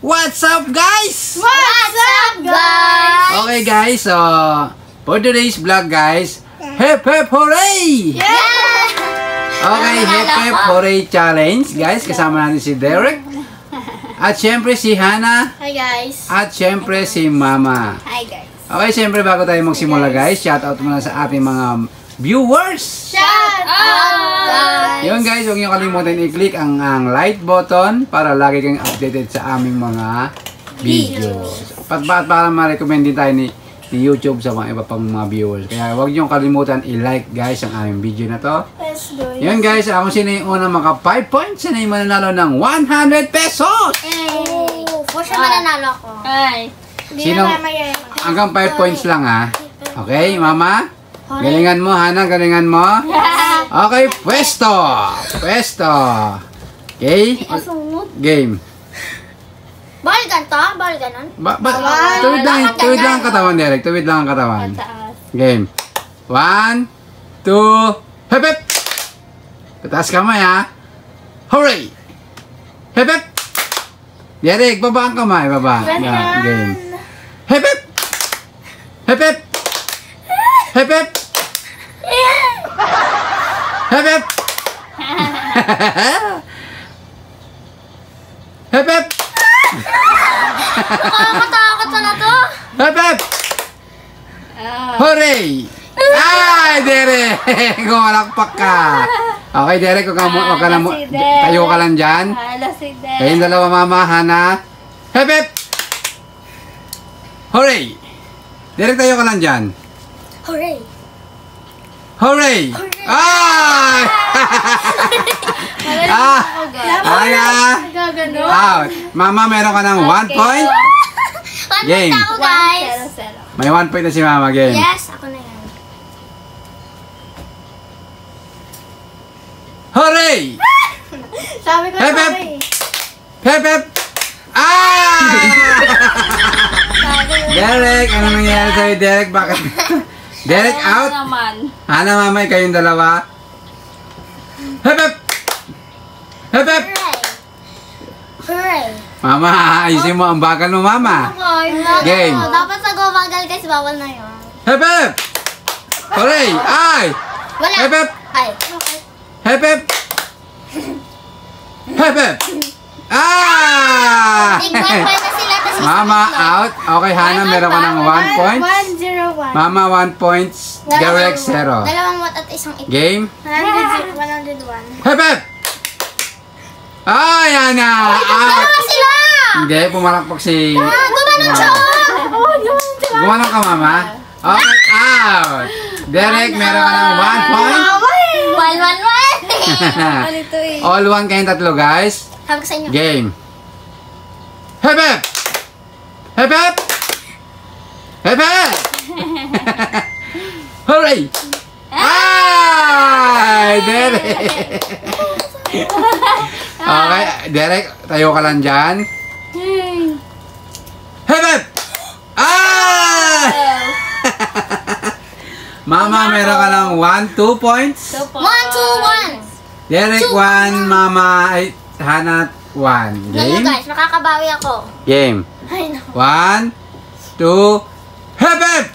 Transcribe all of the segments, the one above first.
What's up, guys? What's up, guys? Okay, guys, so for today's vlog, guys, hep hep hooray! Yeah! Okay, hep hep hooray challenge, guys. Kasama natin si Derek. At syempre si Hannah. Hi, guys. At syempre si Mama. Hi, guys. Okay, syempre bago tayo magsimula, guys, shout out muna sa ating mga viewers. Shout out, guys. Yun, guys, huwag niyo kalimutan i-click ang like button para lagi kayong updated sa aming mga videos. Para ma-recommend din tayo ni YouTube sa mga iba pang mga viewers. Kaya huwag niyo kalimutan i-like, guys, ang aming video na to. Let's do it. Yun, guys, ako sino yung unang maka 5 points, sino yung mananalo ng 100 pesos. Hey! For sure mananalo ako. Hi. Sino? Hanggang 5 points lang, ha? Okay, Mama? Galingan mo, Hannah, galingan mo. Okay, pwesto. Pwesto. Okay? Game. Bawal ganito? Bawal ganon? Tuwid lang ang katawan, Derek. Tuwid lang ang katawan. Game. 1, 2, hep hep. Pataas kamay, ha? Hooray! Hep hep. Derek, baba ang kamay. Baba. Game. Hep hep. Hep hep. Hep hep. Hep hep. Hep hep. Nakakatakot na to. Hep hep. Hooray! Ay, Derek! Gumalakpak ka. Okay, Derek, wag ka na mo. Tayo ka lang dyan. Kayong dalawa, Mama, Hannah. Hep hep. Hooray! Derek, tayo ka lang dyan. Hooray! Hooray! Ay! Out. Mama, meron ka ng 1 point. Game. Ako, guys. May 1 point na si Mama. Game. Yes, ako na yan. Hooray! Sabi ko Hep, na hep. hooray. Hep hep! Ah! Derek, ano nangyayari sa'yo, Derek? Bakit? Derek out? Hannah, Mama, kayong dalawa. Hep hep! Hep hep! Hooray! Mama, ayusin mo ang bagal mo, Mama. Game. Dapat sa gumagal, guys. Bawal na yun. Hep hep! Hooray! Ay! Wala. Hep hep! Ay. Hep hep! Hep hep! Ah! Tignan pa na sila. Mama out. Okay, Hannah, meron ka ng 1 point. 101. Mama 1 points. Derek 0. Dalawang wat at isang ito. Game. 101. Hep hep! Ay, Hannah! Out! Dalawa sila! Hindi, pumalakpak si... Gumanon siya! Gumanon ka, Mama. Okay, out! Derek, meron ka ng 1 point. 111! All 1 kayong tatlo, guys. Sabi ko sa inyo. Game. Hep hep! Hep hep! Hep hep! Hooray! Ay! Derek! Okay, Derek, tayo ka lang dyan. Hep hep! Ay! Mama, meron ka ng 1, 2 points. 1, 2, 1! Derek 1, Mama, Hannah 1. Ganyan, Game? guys. Makakabawi ako. Game. Ay, naku. 1, 2, hep hep!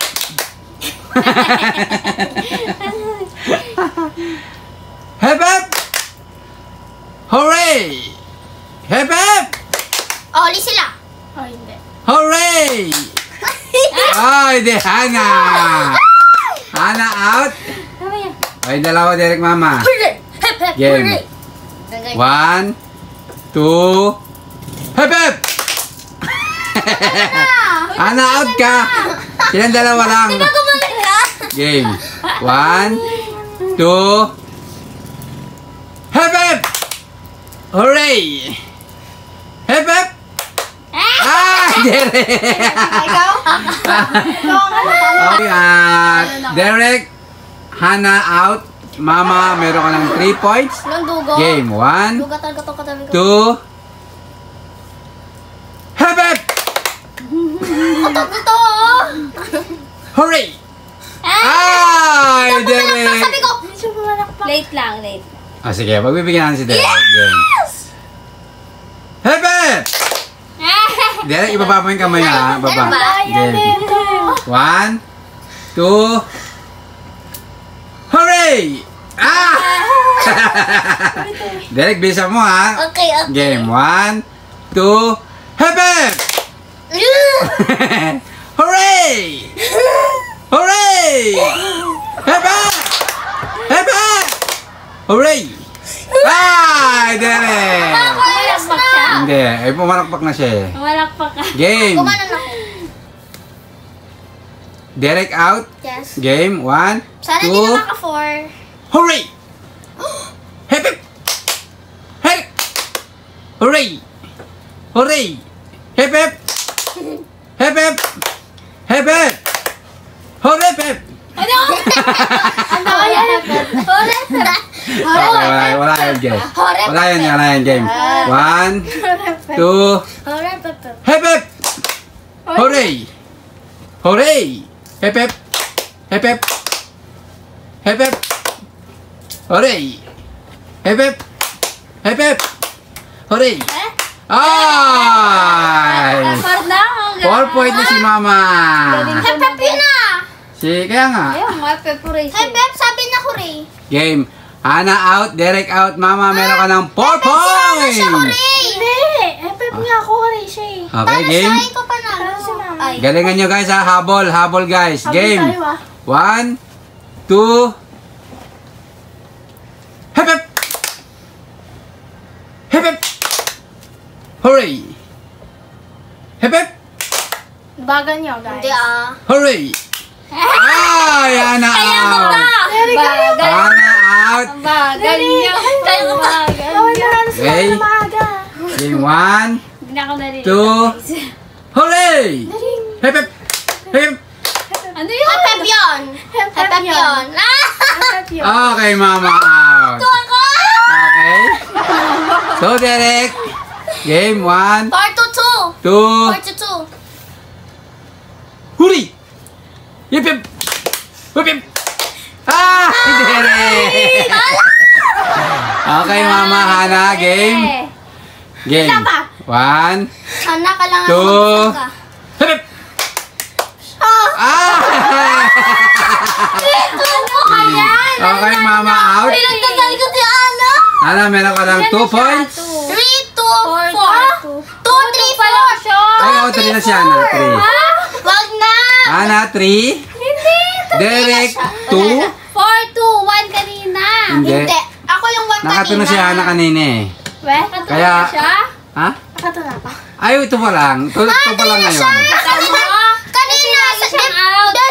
Hep hep! Hooray! Hep hep! Oli sila. Oh, hindi. Hooray! Ay, di Hannah! Hannah out. Ay, dalawa, Derek, Mama. Hooray! Hep, hep, Game. hooray! 1, 2, hep hep! Hannah out ka! Silang dalawa lang. Diba gumanon ka? Game. 1, 2, hep hep! Hooray! Hep hep! Ah! Derek! Ikaw? Okay, Derek, Hannah out. Mama, meron ka ng 3 points. Nang dugo. Game. 1, Dugo talaga to katabi ko. 2, hep hep! Katabi to. Hooray! Ay, Derek! Sabi ko. Medyo bumalak pa. Late lang, late. Ah, sige. Pagbibigyan natin si Derek. Game. Hep, hep! Derek, ibaba mo yung kamay ha. Baba. Game. 1, 2, hooray! Ah! Derek, bisa mo ha. Okay, okay. Game. 1, 2, hep, hep! Hooray! Hooray! Hep, hep! Hep, hep! Hooray! Ay, Derek! Pumalakpak siya. Hindi, ay pumalakpak na siya eh. Pumalakpak ka. Game. Kumanan ako. Derek out. Yes. Game. 1, Sana 2, di na maka-4. hooray! Hep, hep! Hep! Hooray! Hooray! Hep, hep! Hep, hep! Hep, hep! Hooray, hep! Ano? Ano yan? Okay, wala yung game. Wala yan game. 1, 2, hep, hep! Hooray! Hooray! Hep, hep! Hep, hep! Hep, hep! Hooray! Hep, hep! Hep, hep! Hooray! Ay! 4 point na si Mama. Hep-hep yun ah! Kaya nga. Ayun, nga, preparation. Hep-hep, sabi na hooray. Game. Hana out, Derek out. Mama, meron ka ng 4 points. Hooray! Hindi! Hep-hep nga ako, hooray siya eh. Okay, game. Ay, ko pa na. Ay. Galingan nyo guys ha. Habol, habol guys. Game. 1, 2. Hep, hep. Hep, hep. Hooray. Hep, hep. Bagan niyo, guys. Hindi ah. Hooray. Ay, Hana out. Bagan. Hana out. Bagan niyo. Bagan niyo. Okay. Game 1, Hindi na ako narinig. 2. Hooray. Hep, hep. Hep. Ano yun? Hep-hep yun. Hep-hep yun. Okay, Mama out. Ako! Okay. So, Derek. Game 1, 4 to 2. 2. 4 to 2. Hooray! Yip, yip! Yip, yip! Ah! Derek! Okay, Mama Hana. Game. Game. 1, Sana ka lang 2. Hip, hip! Ah! Ano kaya? Okay, Mama out. Pinagdasal ko si Ana. Hana, meron ka lang 2 points. 3, 2, 4. 2, 3, 4. Ay, oh, 3 na si Hana. 3. Wag na. Hana, 3. Hindi. Derek, 2. 4, 2, 1 kanina. Hindi. Ako yung 1 kanina. Nakatuno si Hana kanina eh. Nakatuno Kaya- siya? Ha? Nakatuno pa. Ay, ito pa lang. Ito pa lang ngayon. Kanina.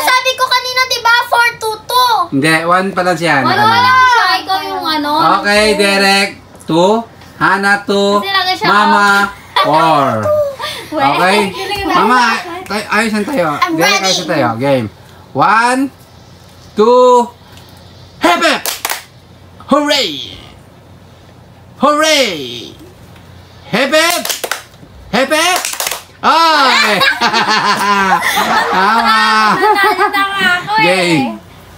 Sabi ko kanina, diba? 4, 2, 2. Hindi, 1 pa lang si Hana. Wala siya. Ikaw yung ano. Okay, Derek, 2. Hana, 2. Kasi lagi siya Mama, 4. Okay? Mama, ayos na tayo. I'm Derek, ready. ayos na tayo. Game. 1, 2. Hep, hep! Hooray! Hooray! Hep, hep! Hep, hep! Ay! Tama! Tama ako eh. Game.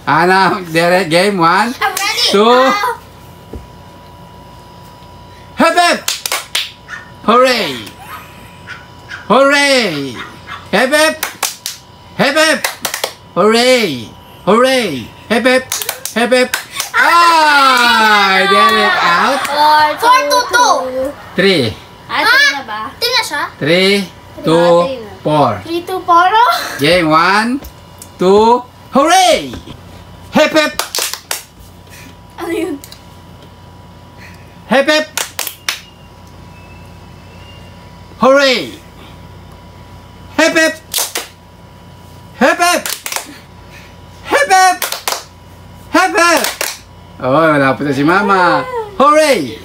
Hana, Derek, game. 1, I'm ready. 2. Hep, hep! Hooray! Hooray! Hep, hep! Hep, hep! Hooray! Hooray! Hep, hep! Hep, hep! Ay! Derek out. 4, 2, 3. Ito na ba? Tingnan siya. 3, 2, 4. 3, 2, 4. Game 1, 2. Hooray! Hep, hep! Ano yun? Hep, hep! Hooray! Hep, hep! Hep, hep! Hep, hep! Hep, hep! Oh, malapit na si Mama. Hooray!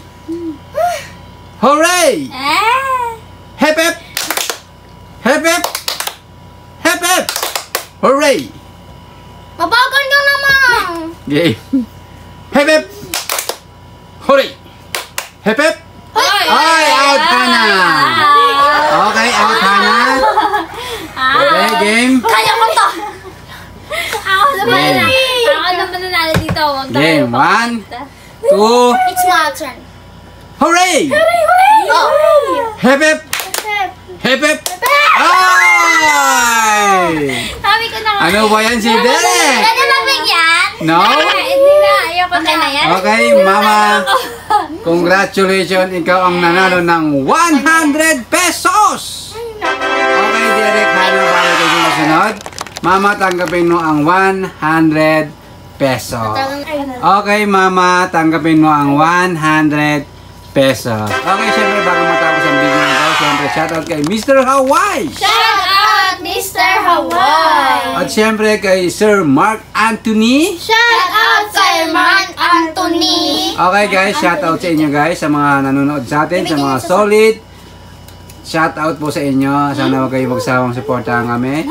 Hooray! Hep, hep! Hep, hep! Hep, hep! Hooray! Mabagal nyo naman. Game. Hep, hep! Hooray! Hep, hep! Ay, out ka na! Okay, out ka na. Okay, game. Kaya ko to. Ako naman. Game. Ako walang mananalo dito. Huwag tayo Game, papakita. 1, 2, It's my turn. hooray! Oh. Hip hip! Hip hip! Ay! Sabi ko na nga. Ano ba yan si Derek? Pwede magbigyan? No? Hindi na. Ayoko Okay na yan? Okay, Mama. Congratulations, ikaw ang nanalo ng 100 pesos! Okay, Derek, ano ba ang susunod? Mama, tanggapin mo ang 100 pesos. Okay, Mama, tanggapin mo ang 100 pesos. Okay, syempre, bago matapos ang video nito, syempre, shoutout kay Mr. Hawaii! Shout out, Mr. Hawaii! At syempre, kay Sir Mark Anthony. Shout out kay Mark Anthony! Okay guys, shoutout sa inyo guys, sa mga nanonood sa atin, sa mga solid. Shoutout po sa inyo. Sana huwag kayo magsawang supportahan kami.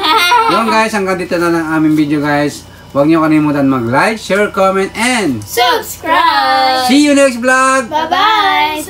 Yun guys, hanggang dito na lang aming video guys. Huwag niyo kalimutan mag-like, share, comment, and Subscribe! see you next vlog! Bye-bye!